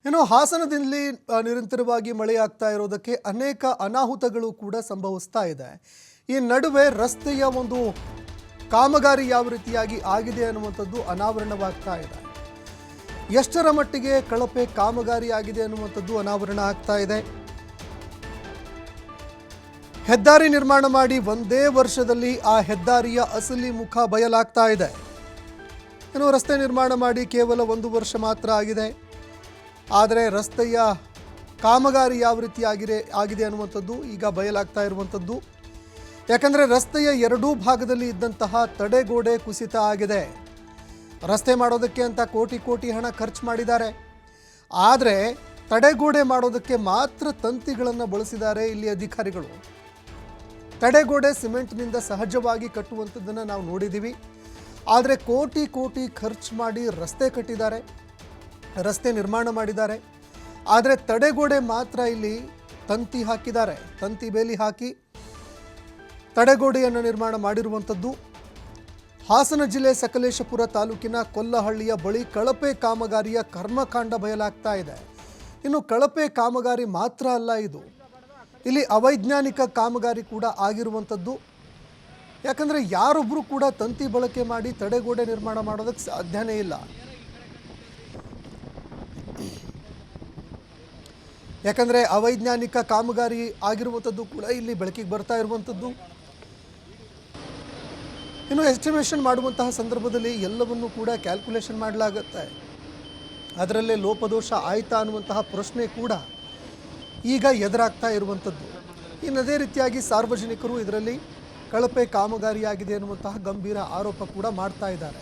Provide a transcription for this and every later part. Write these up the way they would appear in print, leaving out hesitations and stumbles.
ಇನ್ನು ಹಾಸನದಲ್ಲಿ ನಿರಂತರವಾಗಿ ಮಳೆಯಾಗ್ತಾ ಇರೋದಕ್ಕೆ ಅನೇಕ ಅನಾಹುತಗಳು ಕೂಡ ಸಂಭವಿಸ್ತಾ ಇದೆ. ಈ ನಡುವೆ ರಸ್ತೆಯ ಒಂದು ಕಾಮಗಾರಿ ಯಾವ ರೀತಿಯಾಗಿ ಆಗಿದೆ ಅನ್ನುವಂಥದ್ದು ಅನಾವರಣವಾಗ್ತಾ ಇದೆ. ಎಷ್ಟರ ಮಟ್ಟಿಗೆ ಕಳಪೆ ಕಾಮಗಾರಿ ಆಗಿದೆ ಅನ್ನುವಂಥದ್ದು ಅನಾವರಣ ಆಗ್ತಾ ಇದೆ. ಹೆದ್ದಾರಿ ನಿರ್ಮಾಣ ಮಾಡಿ ಒಂದೇ ವರ್ಷದಲ್ಲಿ ಆ ಹೆದ್ದಾರಿಯ ಅಸಲಿ ಮುಖ ಬಯಲಾಗ್ತಾ ಇದೆ. ಇನ್ನು ರಸ್ತೆ ನಿರ್ಮಾಣ ಮಾಡಿ ಕೇವಲ 1 ವರ್ಷ ಮಾತ್ರ ಆಗಿದೆ. ಆದರೆ ರಸ್ತೆಯ ಕಾಮಗಾರಿ ಯಾವ ರೀತಿ ಆಗಿದೆ ಅನ್ನುವಂಥದ್ದು ಈಗ ಬಯಲಾಗ್ತಾ ಇರುವಂಥದ್ದು. ಯಾಕಂದರೆ ರಸ್ತೆಯ ಎರಡೂ ಭಾಗದಲ್ಲಿ ಇದ್ದಂತಹ ತಡೆಗೋಡೆ ಕುಸಿತ ಆಗಿದೆ. ರಸ್ತೆ ಮಾಡೋದಕ್ಕೆ ಅಂತ ಕೋಟಿ ಹಣ ಖರ್ಚು ಮಾಡಿದ್ದಾರೆ. ಆದರೆ ತಡೆಗೋಡೆ ಮಾಡೋದಕ್ಕೆ ಮಾತ್ರ ತಂತಿಗಳನ್ನು ಬಳಸಿದ್ದಾರೆ ಇಲ್ಲಿ ಅಧಿಕಾರಿಗಳು. ತಡೆಗೋಡೆ ಸಿಮೆಂಟ್ನಿಂದ ಸಹಜವಾಗಿ ಕಟ್ಟುವಂಥದ್ದನ್ನು ನಾವು ನೋಡಿದ್ದೀವಿ. ಆದರೆ ಕೋಟಿ ಖರ್ಚು ಮಾಡಿ ರಸ್ತೆ ಕಟ್ಟಿದ್ದಾರೆ, ರಸ್ತೆ ನಿರ್ಮಾಣ ಮಾಡಿದ್ದಾರೆ. ಆದರೆ ತಡೆಗೋಡೆ ಮಾತ್ರ ಇಲ್ಲಿ ತಂತಿ ಹಾಕಿದ್ದಾರೆ. ತಂತಿ ಬೇಲಿ ಹಾಕಿ ತಡೆಗೋಡೆಯನ್ನು ನಿರ್ಮಾಣ ಮಾಡಿರುವಂಥದ್ದು. ಹಾಸನ ಜಿಲ್ಲೆ ಸಕಲೇಶಪುರ ತಾಲೂಕಿನ ಕೊಲ್ಲಹಳ್ಳಿಯ ಬಳಿ ಕಳಪೆ ಕಾಮಗಾರಿಯ ಕರ್ಮಕಾಂಡ ಬಯಲಾಗ್ತಾ ಇದೆ. ಇನ್ನು ಕಳಪೆ ಕಾಮಗಾರಿ ಮಾತ್ರ ಅಲ್ಲ, ಇಲ್ಲಿ ಅವೈಜ್ಞಾನಿಕ ಕಾಮಗಾರಿ ಕೂಡ ಆಗಿರುವಂಥದ್ದು. ಯಾಕಂದರೆ ಯಾರೊಬ್ಬರು ಕೂಡ ತಂತಿ ಬಳಕೆ ಮಾಡಿ ತಡೆಗೋಡೆ ನಿರ್ಮಾಣ ಮಾಡೋದಕ್ಕೆ ಸಾಧ್ಯನೇ ಇಲ್ಲ. ಯಾಕಂದರೆ ಅವೈಜ್ಞಾನಿಕ ಕಾಮಗಾರಿ ಆಗಿರುವಂಥದ್ದು ಕೂಡ ಇಲ್ಲಿ ಬೆಳಕಿಗೆ ಬರ್ತಾ ಇರುವಂಥದ್ದು. ಇನ್ನು ಎಸ್ಟಿಮೇಷನ್ ಮಾಡುವಂತಹ ಸಂದರ್ಭದಲ್ಲಿ ಎಲ್ಲವನ್ನೂ ಕೂಡ ಕ್ಯಾಲ್ಕುಲೇಷನ್ ಮಾಡಲಾಗುತ್ತೆ. ಅದರಲ್ಲೇ ಲೋಪದೋಷ ಆಯ್ತಾ ಅನ್ನುವಂತಹ ಪ್ರಶ್ನೆ ಕೂಡ ಈಗ ಎದುರಾಗ್ತಾ ಇರುವಂಥದ್ದು. ಇನ್ನು ಅದೇ ರೀತಿಯಾಗಿ ಸಾರ್ವಜನಿಕರು ಇದರಲ್ಲಿ ಕಳಪೆ ಕಾಮಗಾರಿಯಾಗಿದೆ ಅನ್ನುವಂತಹ ಗಂಭೀರ ಆರೋಪ ಕೂಡ ಮಾಡ್ತಾ ಇದ್ದಾರೆ.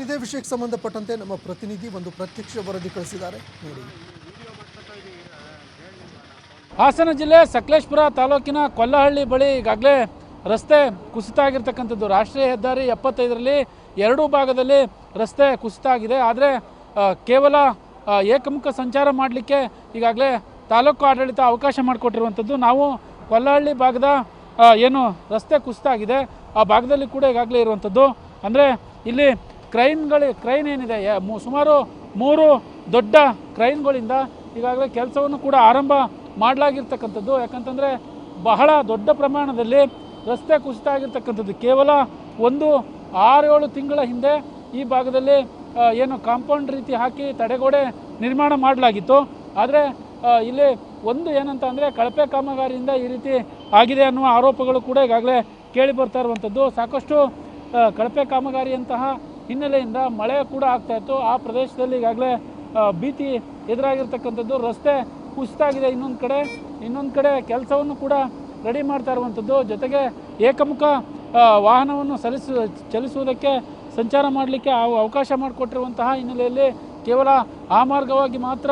ಇದೇ ವಿಷಯಕ್ಕೆ ಸಂಬಂಧಪಟ್ಟಂತೆ ನಮ್ಮ ಪ್ರತಿನಿಧಿ ಒಂದು ಪ್ರತ್ಯಕ್ಷ ವರದಿ ಕಳಿಸಿದ್ದಾರೆ ನೋಡಿ. ಹಾಸನ ಜಿಲ್ಲೆ ಸಕಲೇಶಪುರ ತಾಲೂಕಿನ ಕೊಲ್ಲಹಳ್ಳಿ ಬಳಿ ಈಗಾಗಲೇ ರಸ್ತೆ ಕುಸಿತ ಆಗಿರ್ತಕ್ಕಂಥದ್ದು. ರಾಷ್ಟ್ರೀಯ ಹೆದ್ದಾರಿ 75ರಲ್ಲಿ ಎರಡೂ ಭಾಗದಲ್ಲಿ ರಸ್ತೆ ಕುಸಿತ ಆಗಿದೆ. ಆದರೆ ಕೇವಲ ಏಕಮುಖ ಸಂಚಾರ ಮಾಡಲಿಕ್ಕೆ ಈಗಾಗಲೇ ತಾಲೂಕು ಆಡಳಿತ ಅವಕಾಶ ಮಾಡಿಕೊಟ್ಟಿರುವಂಥದ್ದು. ನಾವು ಕೊಲ್ಲಹಳ್ಳಿ ಭಾಗದ ಏನು ರಸ್ತೆ ಕುಸಿತ ಆಗಿದೆ ಆ ಭಾಗದಲ್ಲಿ ಕೂಡ ಈಗಾಗಲೇ ಇರುವಂಥದ್ದು. ಅಂದರೆ ಇಲ್ಲಿ ಕ್ರೈನ್ ಏನಿದೆ, ಸುಮಾರು 3 ದೊಡ್ಡ ಕ್ರೈನ್ಗಳಿಂದ ಈಗಾಗಲೇ ಕೆಲಸವನ್ನು ಕೂಡ ಆರಂಭ ಮಾಡಲಾಗಿರ್ತಕ್ಕಂಥದ್ದು. ಯಾಕಂತಂದರೆ ಬಹಳ ದೊಡ್ಡ ಪ್ರಮಾಣದಲ್ಲಿ ರಸ್ತೆ ಕುಸಿತ ಆಗಿರ್ತಕ್ಕಂಥದ್ದು. ಕೇವಲ 6-7 ತಿಂಗಳ ಹಿಂದೆ ಈ ಭಾಗದಲ್ಲಿ ಏನು ಕಾಂಪೌಂಡ್ ರೀತಿ ಹಾಕಿ ತಡೆಗೋಡೆ ನಿರ್ಮಾಣ ಮಾಡಲಾಗಿತ್ತು. ಆದರೆ ಇಲ್ಲಿ ಏನಂತ ಅಂದರೆ ಕಳಪೆ ಕಾಮಗಾರಿಯಿಂದ ಈ ರೀತಿ ಆಗಿದೆ ಅನ್ನುವ ಆರೋಪಗಳು ಕೂಡ ಈಗಾಗಲೇ ಕೇಳಿ ಬರ್ತಾ ಇರುವಂಥದ್ದು. ಸಾಕಷ್ಟು ಕಳಪೆ ಕಾಮಗಾರಿಯಂತಹ ಹಿನ್ನೆಲೆಯಿಂದ ಮಳೆ ಕೂಡ ಆಗ್ತಾಯಿತ್ತು. ಆ ಪ್ರದೇಶದಲ್ಲಿ ಈಗಾಗಲೇ ಭೀತಿ ಎದುರಾಗಿರ್ತಕ್ಕಂಥದ್ದು. ರಸ್ತೆ ಕುಸಿತ ಆಗಿದೆ. ಇನ್ನೊಂದು ಕಡೆ ಕೆಲಸವನ್ನು ಕೂಡ ರೆಡಿ ಮಾಡ್ತಾ ಇರುವಂಥದ್ದು. ಜೊತೆಗೆ ಏಕಮುಖ ವಾಹನವನ್ನು ಚಲಿಸುವುದಕ್ಕೆ ಸಂಚಾರ ಮಾಡಲಿಕ್ಕೆ ಅವಕಾಶ ಮಾಡಿಕೊಟ್ಟಿರುವಂತಹ ಹಿನ್ನೆಲೆಯಲ್ಲಿ ಕೇವಲ ಆ ಮಾರ್ಗವಾಗಿ ಮಾತ್ರ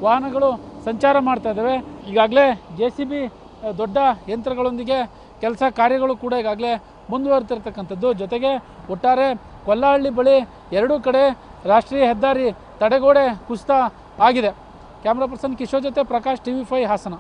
ವಾಹನಗಳು ಸಂಚಾರ ಮಾಡ್ತಾ ಇದ್ದಾವೆ. ಈಗಾಗಲೇ JCB ದೊಡ್ಡ ಯಂತ್ರಗಳೊಂದಿಗೆ ಕೆಲಸ ಕಾರ್ಯಗಳು ಕೂಡ ಈಗಾಗಲೇ ಮುಂದುವರೆತಿರ್ತಕ್ಕಂಥದ್ದು. ಜೊತೆಗೆ ಒಟ್ಟಾರೆ ಕೊಲ್ಲಹಳ್ಳಿ ಬಳಿ ಎರಡೂ ಕಡೆ ರಾಷ್ಟ್ರೀಯ ಹೆದ್ದಾರಿ ತಡೆಗೋಡೆ ಕುಸಿತ ಆಗಿದೆ. ಕ್ಯಾಮ್ರಾ ಪರ್ಸನ್ ಕಿಶೋರ್ ಜೊತೆ ಪ್ರಕಾಶ್, TV5 ಹಾಸನ.